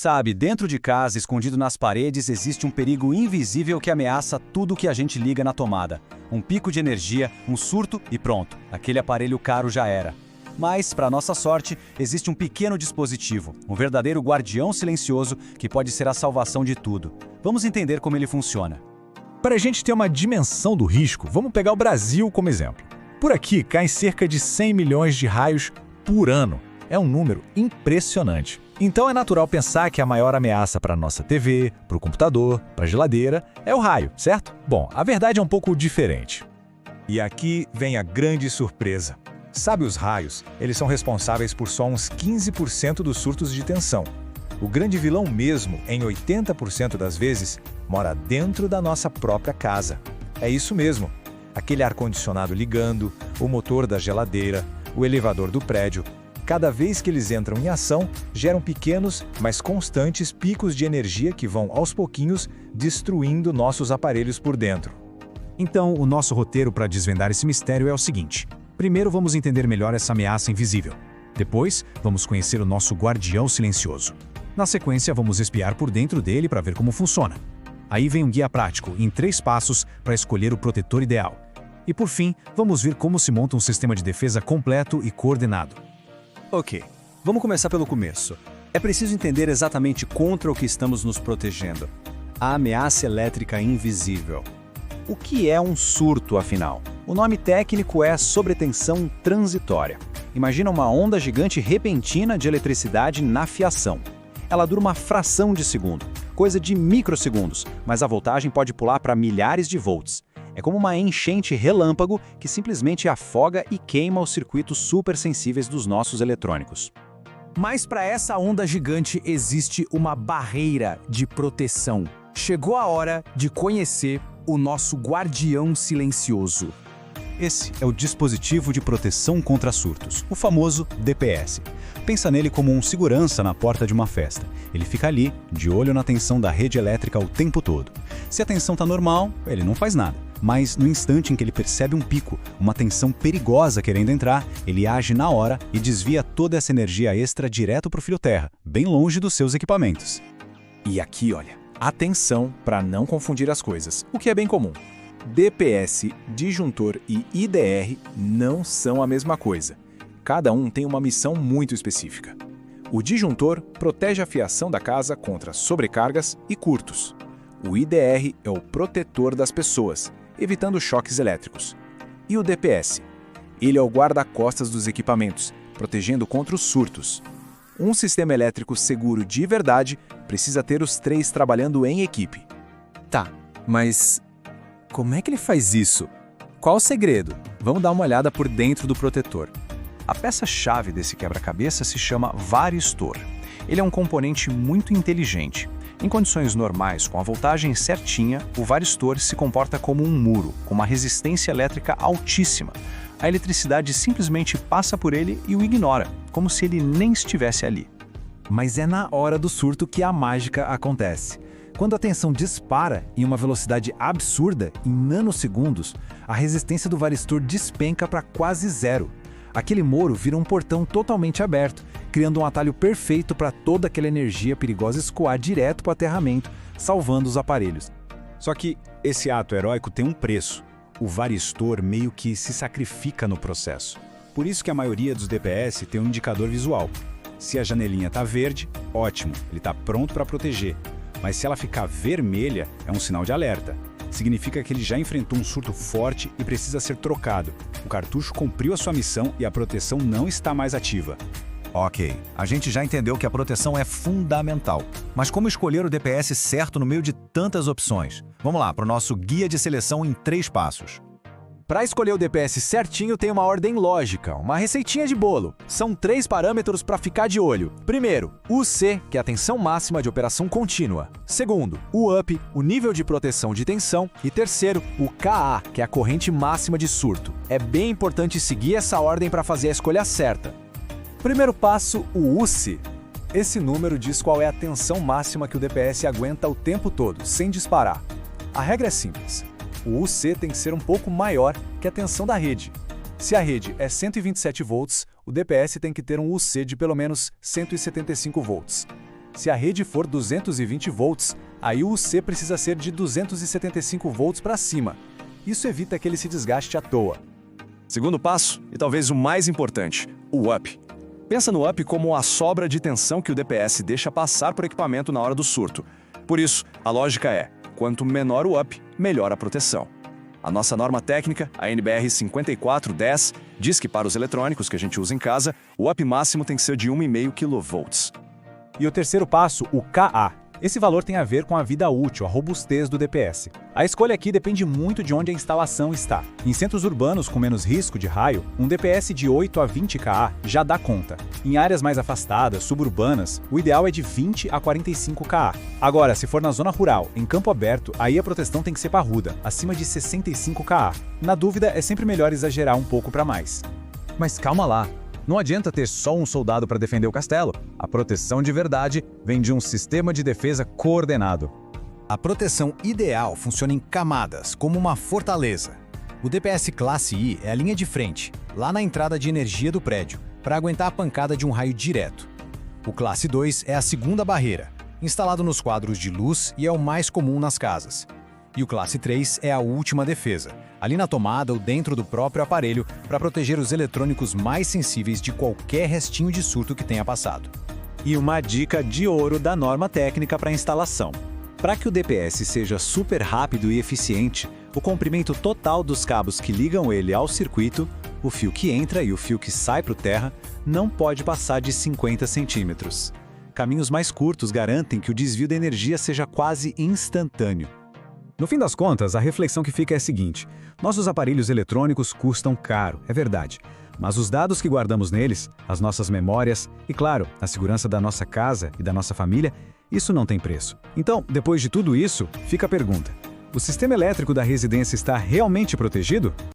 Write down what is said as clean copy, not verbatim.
Sabe, dentro de casa, escondido nas paredes, existe um perigo invisível que ameaça tudo que a gente liga na tomada. Um pico de energia, um surto e pronto, aquele aparelho caro já era. Mas, para nossa sorte, existe um pequeno dispositivo, um verdadeiro guardião silencioso que pode ser a salvação de tudo. Vamos entender como ele funciona. Para a gente ter uma dimensão do risco, vamos pegar o Brasil como exemplo. Por aqui caem cerca de 100 milhões de raios por ano. É um número impressionante. Então é natural pensar que a maior ameaça para a nossa TV, para o computador, para a geladeira, é o raio, certo? Bom, a verdade é um pouco diferente. E aqui vem a grande surpresa. Sabe os raios? Eles são responsáveis por só uns 15% dos surtos de tensão. O grande vilão mesmo, em 80% das vezes, mora dentro da nossa própria casa. É isso mesmo. Aquele ar-condicionado ligando, o motor da geladeira, o elevador do prédio. Cada vez que eles entram em ação, geram pequenos, mas constantes picos de energia que vão, aos pouquinhos, destruindo nossos aparelhos por dentro. Então, o nosso roteiro para desvendar esse mistério é o seguinte. Primeiro, vamos entender melhor essa ameaça invisível. Depois, vamos conhecer o nosso guardião silencioso. Na sequência, vamos espiar por dentro dele para ver como funciona. Aí vem um guia prático, em 3 passos, para escolher o protetor ideal. E por fim, vamos ver como se monta um sistema de defesa completo e coordenado. Ok, vamos começar pelo começo. É preciso entender exatamente contra o que estamos nos protegendo. A ameaça elétrica invisível. O que é um surto, afinal? O nome técnico é sobretensão transitória. Imagina uma onda gigante repentina de eletricidade na fiação. Ela dura uma fração de segundo, coisa de microsegundos, mas a voltagem pode pular para milhares de volts. É como uma enchente relâmpago que simplesmente afoga e queima os circuitos supersensíveis dos nossos eletrônicos. Mas para essa onda gigante existe uma barreira de proteção. Chegou a hora de conhecer o nosso guardião silencioso. Esse é o dispositivo de proteção contra surtos, o famoso DPS. Pensa nele como um segurança na porta de uma festa. Ele fica ali, de olho na tensão da rede elétrica o tempo todo. Se a tensão está normal, ele não faz nada. Mas no instante em que ele percebe um pico, uma tensão perigosa querendo entrar, ele age na hora e desvia toda essa energia extra direto para o fio terra, bem longe dos seus equipamentos. E aqui, olha, atenção para não confundir as coisas, o que é bem comum. DPS, disjuntor e IDR não são a mesma coisa. Cada um tem uma missão muito específica. O disjuntor protege a fiação da casa contra sobrecargas e curtos. O IDR é o protetor das pessoas, evitando choques elétricos. E o DPS? Ele é o guarda-costas dos equipamentos, protegendo contra os surtos. Um sistema elétrico seguro de verdade precisa ter os 3 trabalhando em equipe. Tá, mas como é que ele faz isso? Qual o segredo? Vamos dar uma olhada por dentro do protetor. A peça-chave desse quebra-cabeça se chama varistor. Ele é um componente muito inteligente. Em condições normais, com a voltagem certinha, o varistor se comporta como um muro, com uma resistência elétrica altíssima. A eletricidade simplesmente passa por ele e o ignora, como se ele nem estivesse ali. Mas é na hora do surto que a mágica acontece. Quando a tensão dispara em uma velocidade absurda, em nanosegundos, a resistência do varistor despenca para quase zero. Aquele muro vira um portão totalmente aberto, criando um atalho perfeito para toda aquela energia perigosa escoar direto para o aterramento, salvando os aparelhos. Só que esse ato heróico tem um preço. O varistor meio que se sacrifica no processo. Por isso que a maioria dos DPS tem um indicador visual. Se a janelinha está verde, ótimo, ele está pronto para proteger. Mas se ela ficar vermelha, é um sinal de alerta. Significa que ele já enfrentou um surto forte e precisa ser trocado. O cartucho cumpriu a sua missão e a proteção não está mais ativa. Ok, a gente já entendeu que a proteção é fundamental. Mas como escolher o DPS certo no meio de tantas opções? Vamos lá, para o nosso guia de seleção em 3 passos. Para escolher o DPS certinho tem uma ordem lógica, uma receitinha de bolo. São 3 parâmetros para ficar de olho. Primeiro, o C, que é a tensão máxima de operação contínua. Segundo, o UP, o nível de proteção de tensão. E terceiro, o KA, que é a corrente máxima de surto. É bem importante seguir essa ordem para fazer a escolha certa. Primeiro passo, o UC. Esse número diz qual é a tensão máxima que o DPS aguenta o tempo todo, sem disparar. A regra é simples. O UC tem que ser um pouco maior que a tensão da rede. Se a rede é 127 volts, o DPS tem que ter um UC de pelo menos 175 volts. Se a rede for 220 volts, aí o UC precisa ser de 275 volts para cima. Isso evita que ele se desgaste à toa. Segundo passo, e talvez o mais importante, o up. Pensa no up como a sobra de tensão que o DPS deixa passar por equipamento na hora do surto. Por isso, a lógica é, quanto menor o up, melhor a proteção. A nossa norma técnica, a NBR 5410, diz que para os eletrônicos que a gente usa em casa, o up máximo tem que ser de 1,5 kV. E o terceiro passo, o KA. Esse valor tem a ver com a vida útil, a robustez do DPS. A escolha aqui depende muito de onde a instalação está. Em centros urbanos com menos risco de raio, um DPS de 8 a 20 kA já dá conta. Em áreas mais afastadas, suburbanas, o ideal é de 20 a 45 kA. Agora, se for na zona rural, em campo aberto, aí a proteção tem que ser parruda, acima de 65 kA. Na dúvida, é sempre melhor exagerar um pouco para mais. Mas calma lá. Não adianta ter só um soldado para defender o castelo. A proteção de verdade vem de um sistema de defesa coordenado. A proteção ideal funciona em camadas, como uma fortaleza. O DPS Classe I é a linha de frente, lá na entrada de energia do prédio, para aguentar a pancada de um raio direto. O Classe 2 é a segunda barreira, instalado nos quadros de luz e é o mais comum nas casas. E o Classe 3 é a última defesa, ali na tomada ou dentro do próprio aparelho, para proteger os eletrônicos mais sensíveis de qualquer restinho de surto que tenha passado. E uma dica de ouro da norma técnica para instalação. Para que o DPS seja super rápido e eficiente, o comprimento total dos cabos que ligam ele ao circuito, o fio que entra e o fio que sai para o terra, não pode passar de 50 centímetros. Caminhos mais curtos garantem que o desvio da energia seja quase instantâneo. No fim das contas, a reflexão que fica é a seguinte: nossos aparelhos eletrônicos custam caro, é verdade. Mas os dados que guardamos neles, as nossas memórias e, claro, a segurança da nossa casa e da nossa família, isso não tem preço. Então, depois de tudo isso, fica a pergunta: o sistema elétrico da residência está realmente protegido?